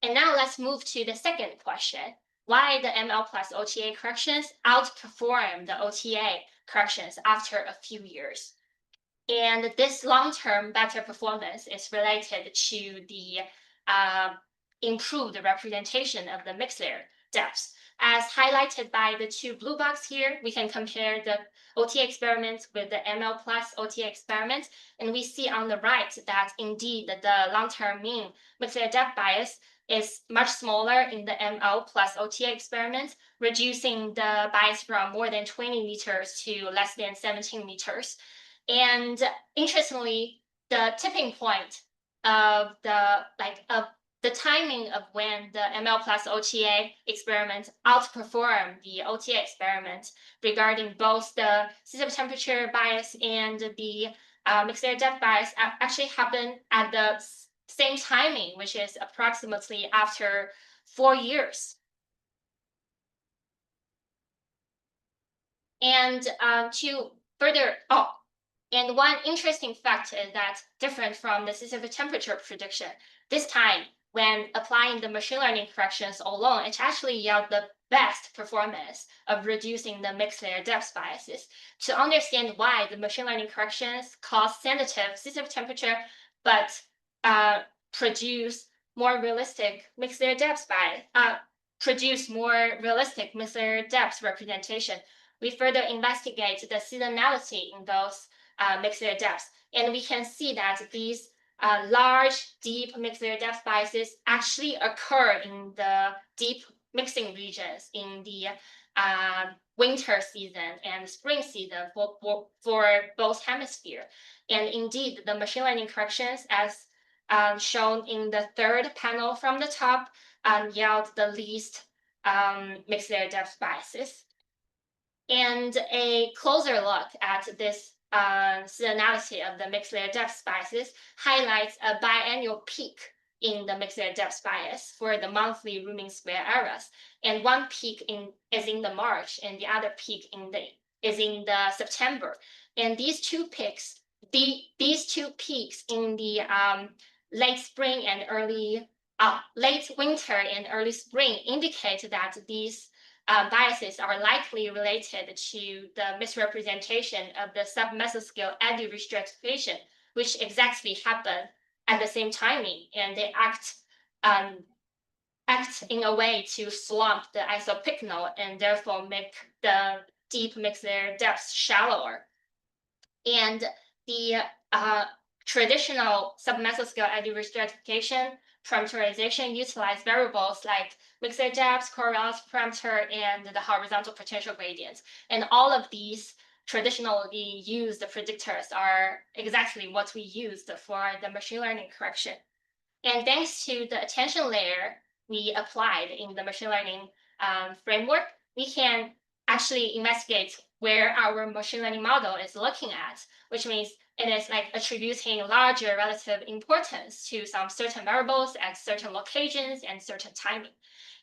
And now let's move to the second question: why the ML plus OTA corrections outperform the OTA corrections after a few years? And this long-term better performance is related to the improved representation of the mixed layer depths. As highlighted by the two blue boxes here, we can compare the OTA experiment with the ML plus OTA experiment, and we see on the right that indeed the long-term mean mixed layer depth bias is much smaller in the ML plus OTA experiment, reducing the bias from more than 20 meters to less than 17 meters. And interestingly, the tipping point of the timing of when the ML plus OTA experiment outperformed the OTA experiment regarding both the system temperature bias and the mixed layer depth bias actually happened at the same timing, which is approximately after 4 years. And to further, and one interesting fact is that different from the system temperature prediction, this time when applying the machine learning corrections alone, it actually yields the best performance of reducing the mixed layer depth biases. To understand why the machine learning corrections cause sensitive system temperature, but produce more realistic mixed layer depth bias, produce more realistic mixed layer depth representation, we further investigate the seasonality in those mixed layer depths, and we can see that these large, deep mixed layer depth biases actually occur in the deep mixing regions in the winter season and spring season for both hemispheres. And indeed, the machine learning corrections, as shown in the third panel from the top, yield the least mixed layer depth biases. And a closer look at this seasonality of the mixed layer depth biases highlights a biannual peak in the mixed layer depth bias for the monthly rooming square eras. And one peak is in the March, and the other peak is in the September. And these two peaks in the late spring and late winter and early spring indicate that these biases are likely related to the misrepresentation of the submesoscale eddy restratification, which exactly happened at the same timing, and they act in a way to slump the isopycnal and therefore make the deep mixed layer depths shallower. And the traditional submesoscale eddy restratification parameterization utilize variables like mixed layer depth, Coriolis parameter, and the horizontal potential gradients. And all of these traditionally used predictors are exactly what we used for the machine learning correction. And thanks to the attention layer we applied in the machine learning framework, we can actually investigate where our machine learning model is looking at, which means it is attributing larger relative importance to some certain variables at certain locations and certain timing.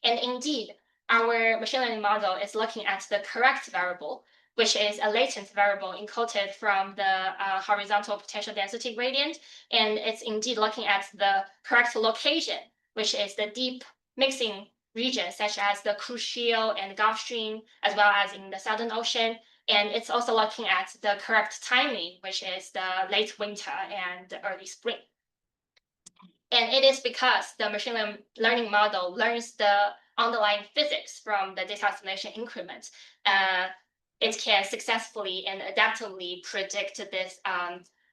And indeed, our machine learning model is looking at the correct variable, which is a latent variable encoded from the horizontal potential density gradient. And it's indeed looking at the correct location, which is the deep mixing regions, such as the Crucial and Gulf Stream, as well as in the Southern Ocean. And it's also looking at the correct timing, which is the late winter and the early spring. And it is because the machine learning model learns the underlying physics from the data assimilation increment. It can successfully and adaptively predict this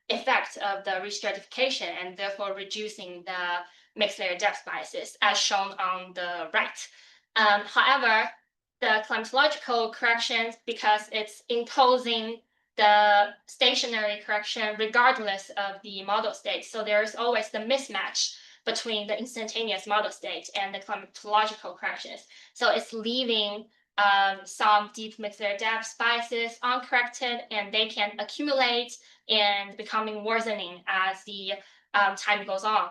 effect of the restratification and therefore reducing the mixed layer depth biases as shown on the right. However, the climatological corrections, because it's imposing the stationary correction regardless of the model state. So there's always the mismatch between the instantaneous model state and the climatological corrections. So it's leaving some deep mixed layer depth biases uncorrected, and they can accumulate and becoming worsening as the time goes on,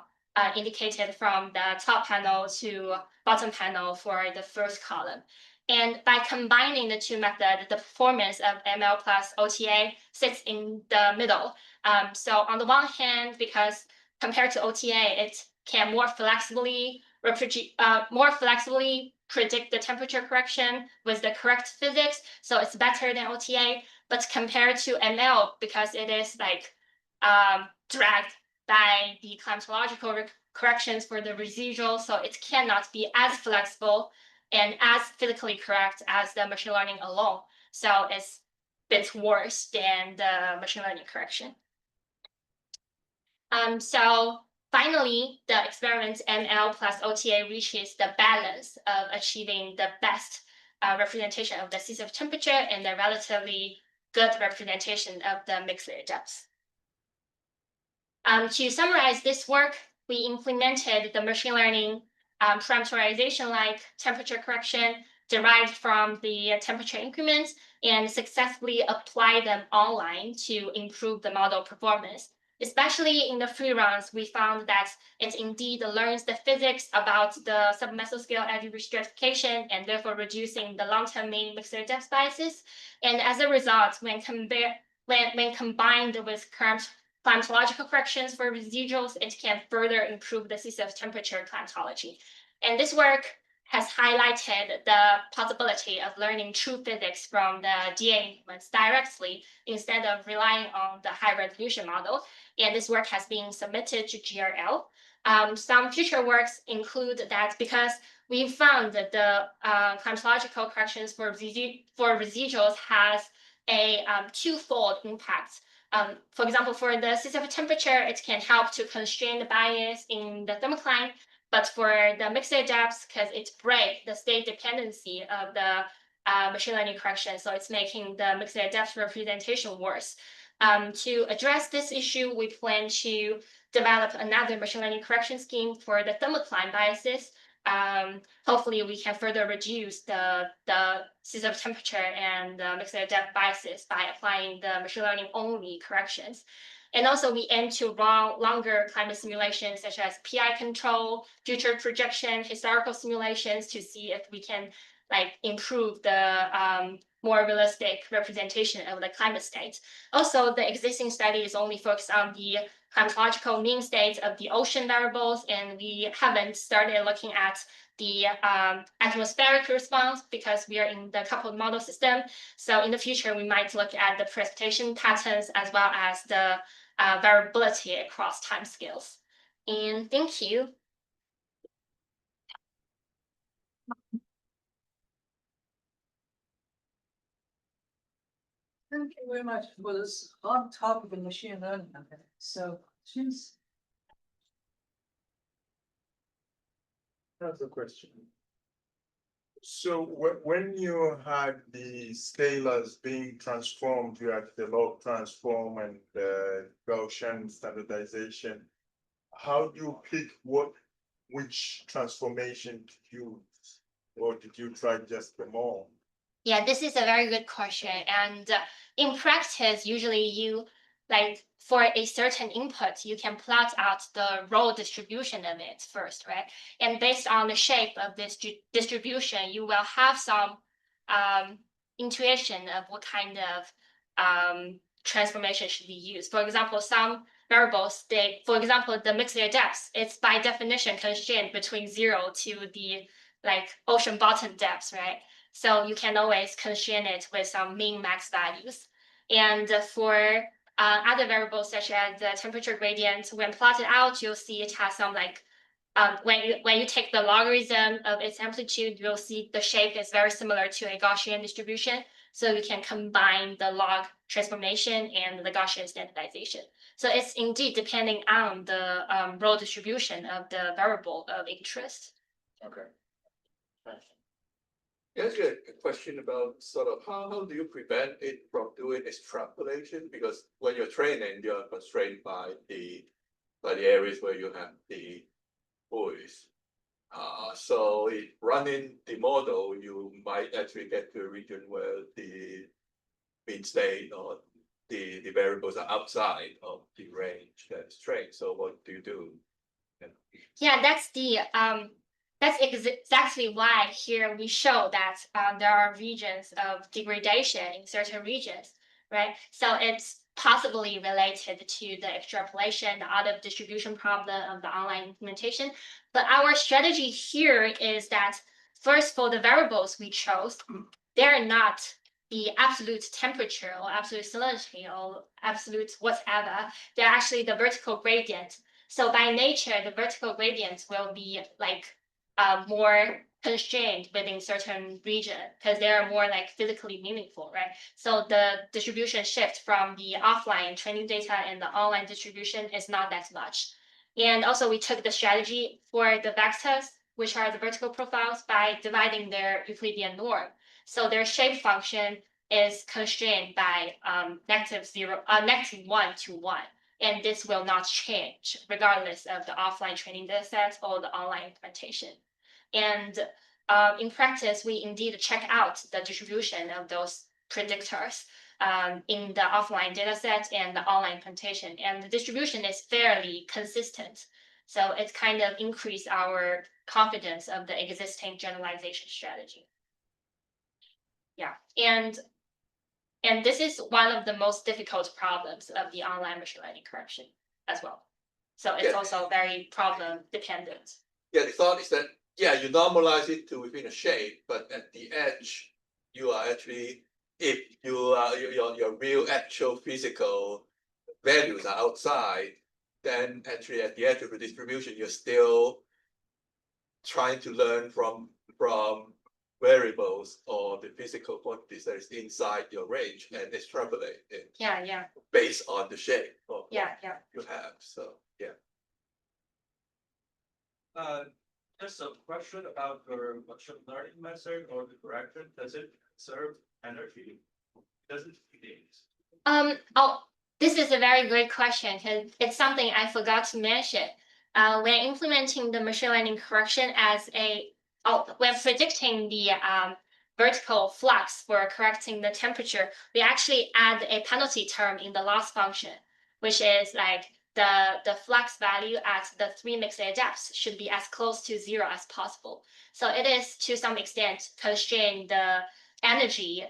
indicated from the top panel to bottom panel for the first column. And by combining the two methods, the performance of ML plus OTA sits in the middle. So on the one hand, because compared to OTA, it can more flexibly predict the temperature correction with the correct physics. So it's better than OTA. But compared to ML, because it is like dragged by the climatological corrections for the residual, so it cannot be as flexible and as physically correct as the machine learning alone. So it's a bit worse than the machine learning correction. So finally, the experiment ML plus OTA reaches the balance of achieving the best representation of the sea surface temperature and the relatively good representation of the mixed layer depth. To summarize this work, we implemented the machine learning parameterization like temperature correction derived from the temperature increments and successfully apply them online to improve the model performance. Especially in the free runs, we found that it indeed learns the physics about the submesoscale edge restratification and therefore reducing the long-term mean mixed layer depth biases. And as a result, when combined with current climatological corrections for residuals, it can further improve the sea surface temperature climatology. And this work has highlighted the possibility of learning true physics from the DA increments directly instead of relying on the high resolution model. And this work has been submitted to GRL. Some future works include that because we found that the climatological corrections for residuals has a twofold impact. For example, for the sea surface temperature, it can help to constrain the bias in the thermocline. But for the mixed layer depths, because it breaks the state dependency of the machine learning correction, so it's making the mixed layer depth representation worse. To address this issue, we plan to develop another machine learning correction scheme for the thermocline biases. Hopefully, we can further reduce the sea surface temperature and the mixed layer depth biases by applying the machine learning only corrections. And also, we aim to run longer climate simulations such as PI control, future projection, historical simulations to see if we can improve the more realistic representation of the climate state. Also, the existing study is only focused on the climatological mean state of the ocean variables, and we haven't started looking at the atmospheric response because we are in the coupled model system. So in the future, we might look at the precipitation patterns as well as the variability across timescales. And thank you.
Thank you very much for this hot topic of machine learning. So, choose.
That's a question. So when you had the scalars being transformed, you had the log transform and the Gaussian standardization. How do you pick which transformation to use, or did you try just them all?
Yeah, this is a very good question. And in practice, usually you for a certain input, you can plot out the rho distribution of it first, right? And based on the shape of this distribution, you will have some intuition of what kind of transformation should be used. For example, some variables, for example, the mixed layer depth, it's by definition constrained between 0 to the like ocean bottom depths, right? So you can always constrain it with some min max values. And for other variables such as the temperature gradient, when plotted out, you'll see it has some like when you take the logarithm of its amplitude, you'll see the shape is very similar to a Gaussian distribution. So you can combine the log transformation and the Gaussian standardization. So it's indeed depending on the rho distribution of the variable of interest.
Okay.
Here's a question about sort of how do you prevent it from doing extrapolation? Because when you're training, you're constrained by the areas where you have the buoys. So running the model, you might actually get to a region where the mean state or the variables are outside of the range that's trained. So what do you do?
Yeah, that's the that's exactly why here we show that there are regions of degradation in certain regions, right? So it's possibly related to the extrapolation, the out of distribution problem of the online implementation. But our strategy here is that first, for the variables we chose, they're not the absolute temperature or absolute salinity or absolute whatever. They're actually the vertical gradient. So by nature, the vertical gradient will be like more constrained within certain region because they are more like physically meaningful, right? So the distribution shift from the offline training data and the online distribution is not that much. And also we took the strategy for the vectors, which are the vertical profiles, by dividing their Euclidean norm. So their shape function is constrained by -1 to 1. And this will not change regardless of the offline training data set or the online implementation. And in practice, we indeed check out the distribution of those predictors in the offline data set and the online implementation. And the distribution is fairly consistent. So it kind of increased our confidence of the existing generalization strategy. Yeah, and this is one of the most difficult problems of the online machine learning correction as well. So it's also very problem dependent.
Yeah, the thought is that, yeah, you normalize it to within a shape, but at the edge, you are actually, if you are your real actual physical values are outside, then actually at the edge of the distribution, you're still trying to learn from variables or the physical quantities that is inside your range and extrapolate it.
Yeah.
Based on the shape of what
Yeah.
you have. So yeah.
Just a question about your machine learning method or the correction. Does it conserve energy? Does it heat?
This is a very great question because it's something I forgot to mention. When implementing the machine learning correction when predicting the vertical flux for correcting the temperature, we actually add a penalty term in the loss function, which is like the flux value at the 3 mixed layer depths should be as close to 0 as possible. So it is to some extent constrain the energy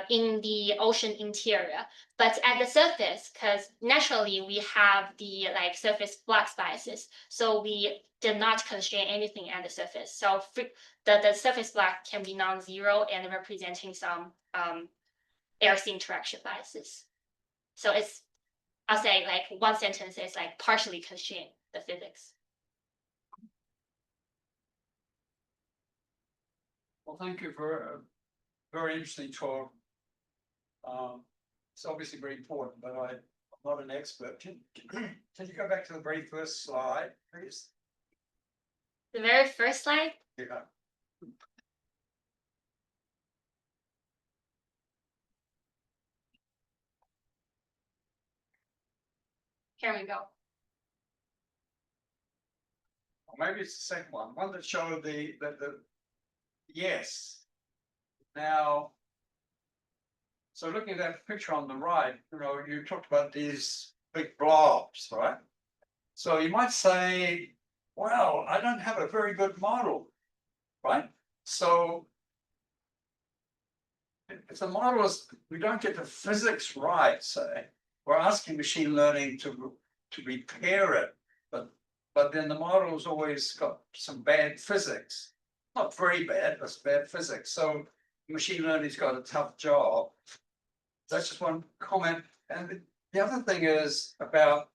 in the ocean interior, but at the surface, because naturally we have the like surface flux biases, so we did not constrain anything at the surface. So the surface flux can be non-zero and representing some air-sea interaction biases. So it's, I'll say like one sentence is like partially constrain the physics.
Well, thank you for a very interesting talk. It's obviously very important, but I'm not an expert. Can you go back to the very first slide, please?
The very first slide?
Yeah.
Here we go.
Or maybe it's the second one that showed the yes. Now, so looking at that picture on the right, you talked about these big blobs, right? So you might say, well, I don't have a very good model, right? So if the model is, we don't get the physics right, say, we're asking machine learning to repair it, but then the model's always got some bad physics. Not very bad, but bad physics. So machine learning's got a tough job. That's just one comment. And the other thing is about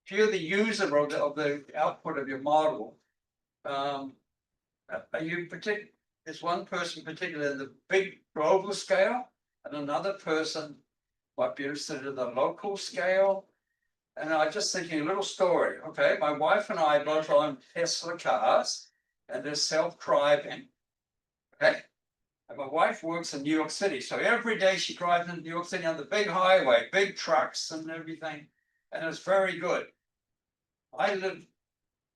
if you're the user of the output of your model, are you particular? Is one person particularly in the big global scale, and another person might be interested in the local scale? And I'm just thinking a little story. Okay, my wife and I both own Tesla cars, and they're self-driving. Okay, and my wife works in New York City, so every day she drives in New York City on the big highway, big trucks and everything, and it's very good. I live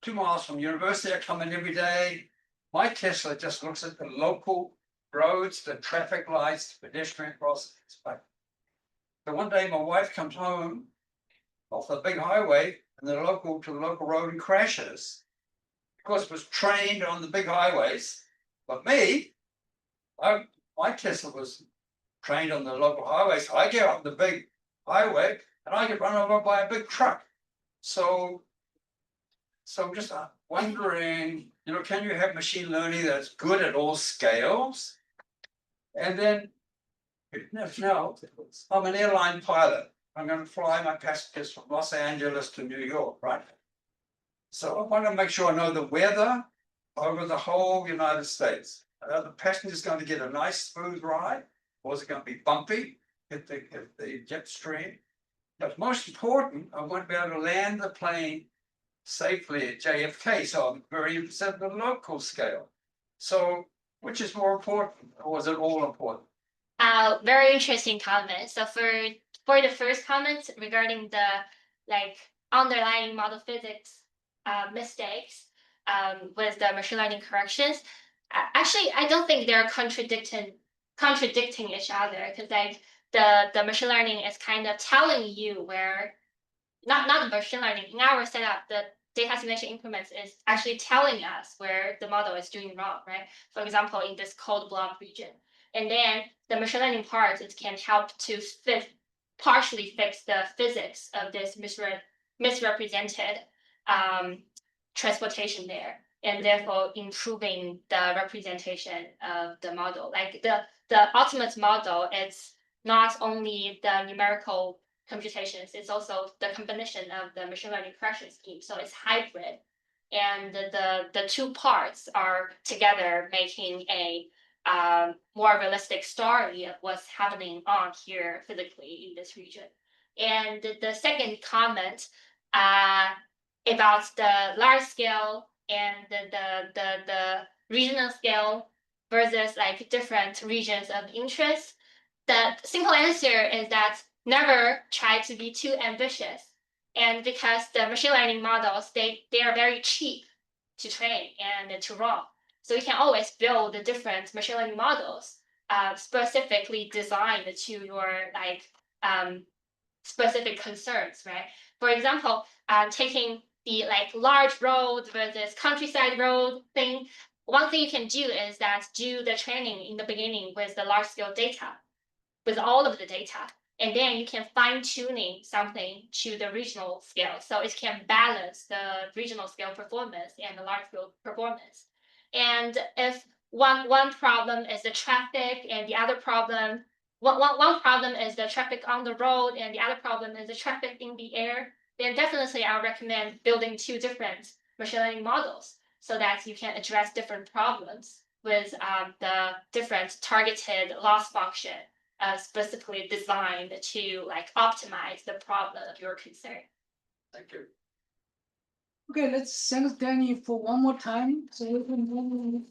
2 miles from university. I come in every day. My Tesla just looks at the local roads, the traffic lights, the pedestrian crossings. So one day my wife comes home off the big highway and the local road and crashes. Of course, it was trained on the big highways, but me, my Tesla was trained on the local highways. So I get on the big highway and I get run over by a big truck. So I'm just wondering, you know, can you have machine learning that's good at all scales? And then, now, I'm an airline pilot. I'm going to fly my passengers from Los Angeles to New York, right? So I want to make sure I know the weather over the whole United States. Are the passengers going to get a nice smooth ride, or is it going to be bumpy, hit the jet stream? But most important, I want to be able to land the plane safely at JFK. So I'm very interested in the local scale. So which is more important, or is it all important?
Very interesting comment. So for the first comment regarding the underlying model physics mistakes with the machine learning corrections, actually I don't think they're contradicting each other, because the machine learning is kind of telling you where, not the machine learning, in our setup, the data assimilation increments is actually telling us where the model is doing wrong, right? For example, in this cold block region. And then the machine learning part, it can help to partially fix the physics of this misrepresented transportation there, and therefore improving the representation of the model. Like the ultimate model, it's not only the numerical computations, it's also the combination of the machine learning correction scheme. So it's hybrid, and the two parts are together making a more realistic story of what's happening on here physically in this region. And the second comment about the large scale and the regional scale versus like different regions of interest, the simple answer is that never try to be too ambitious. And because the machine learning models, they are very cheap to train and to run. So you can always build the different machine learning models specifically designed to your specific concerns, right? For example, taking the large road versus countryside road thing, one thing you can do is that do the training in the beginning with the large scale data, with all of the data. And then you can fine tuning something to the regional scale. So it can balance the regional scale performance and the large scale performance. And if one problem is the traffic and the other problem, one problem is the traffic on the road and the other problem is the traffic in the air, then definitely I recommend building two different machine learning models so that you can address different problems with the different targeted loss function specifically designed to optimize the problem of your concern.
Thank you.
Okay, let's thank Danny for one more time. So we can move